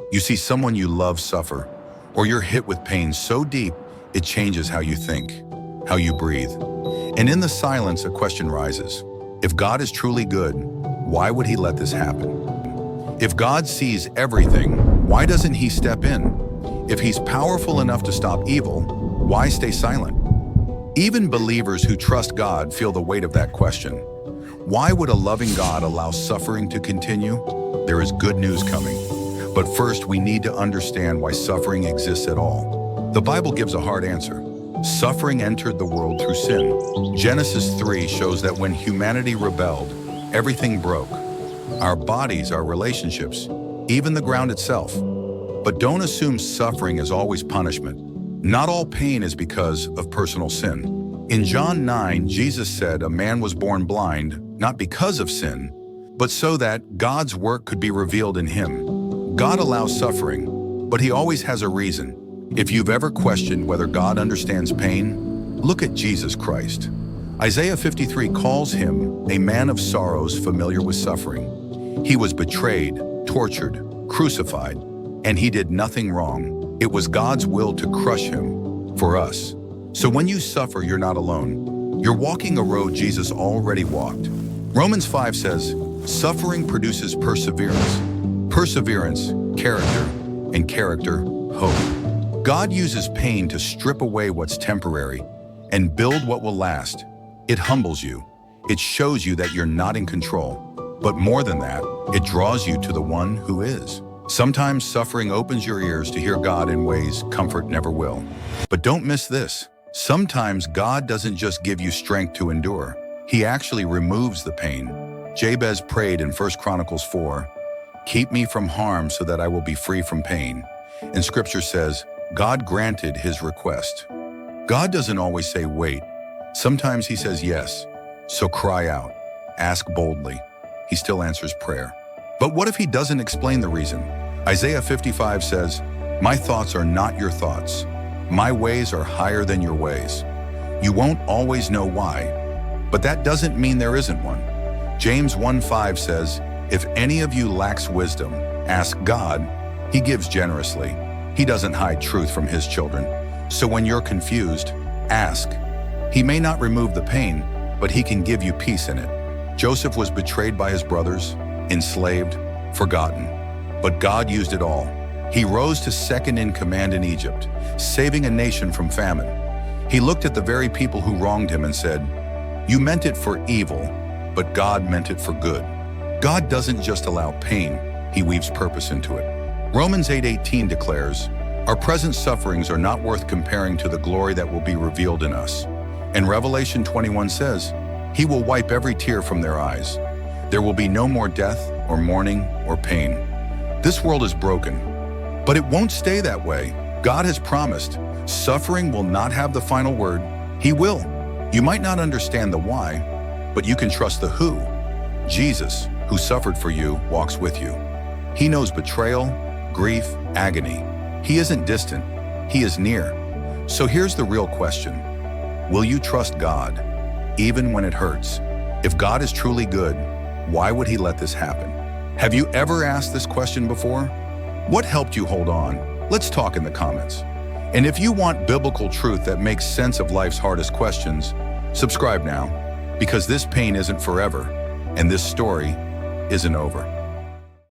You see someone you love suffer, or you're hit with pain so deep it changes how you think, how you breathe. And in the silence, a question rises. If God is truly good, why would he let this happen? If God sees everything, why doesn't he step in? If he's powerful enough to stop evil, why stay silent? Even believers who trust God feel the weight of that question. Why would a loving God allow suffering to continue? There is good news coming. But first, we need to understand why suffering exists at all. The Bible gives a hard answer. Suffering entered the world through sin. Genesis 3 shows that when humanity rebelled, everything broke. Our bodies, our relationships, even the ground itself. But don't assume suffering is always punishment. Not all pain is because of personal sin. In John 9, Jesus said a man was born blind, not because of sin, but so that God's work could be revealed in him. God allows suffering, but he always has a reason. If you've ever questioned whether God understands pain, look at Jesus Christ. Isaiah 53 calls him a man of sorrows, familiar with suffering. He was betrayed, tortured, crucified, and he did nothing wrong. It was God's will to crush him for us. So when you suffer, you're not alone. You're walking a road Jesus already walked. Romans 5 says, suffering produces perseverance. Perseverance, character, and character, hope. God uses pain to strip away what's temporary and build what will last. It humbles you. It shows you that you're not in control. But more than that, it draws you to the one who is. Sometimes suffering opens your ears to hear God in ways comfort never will. But don't miss this. Sometimes God doesn't just give you strength to endure. He actually removes the pain. Jabez prayed in 1 Chronicles 4, "Keep me from harm so that I will be free from pain." And scripture says, God granted his request. God doesn't always say wait. Sometimes he says yes. So cry out, ask boldly. He still answers prayer. But what if he doesn't explain the reason? Isaiah 55 says, "My thoughts are not your thoughts. My ways are higher than your ways." You won't always know why, but that doesn't mean there isn't one. James 1:5 says, "If any of you lacks wisdom, ask God. He gives generously. He doesn't hide truth from his children." So when you're confused, ask. He may not remove the pain, but he can give you peace in it. Joseph was betrayed by his brothers, enslaved, forgotten. But God used it all. He rose to second in command in Egypt, saving a nation from famine. He looked at the very people who wronged him and said, "You meant it for evil, but God meant it for good." God doesn't just allow pain, he weaves purpose into it. Romans 8:18 declares, "Our present sufferings are not worth comparing to the glory that will be revealed in us." And Revelation 21 says, "He will wipe every tear from their eyes. There will be no more death or mourning or pain." This world is broken, but it won't stay that way. God has promised suffering will not have the final word. He will. You might not understand the why, but you can trust the who. Jesus, who suffered for you, walks with you. He knows betrayal, grief, agony. He isn't distant, he is near. So here's the real question. Will you trust God, even when it hurts? If God is truly good, why would he let this happen? Have you ever asked this question before? What helped you hold on? Let's talk in the comments. And if you want biblical truth that makes sense of life's hardest questions, subscribe now, because this pain isn't forever, and this story isn't over.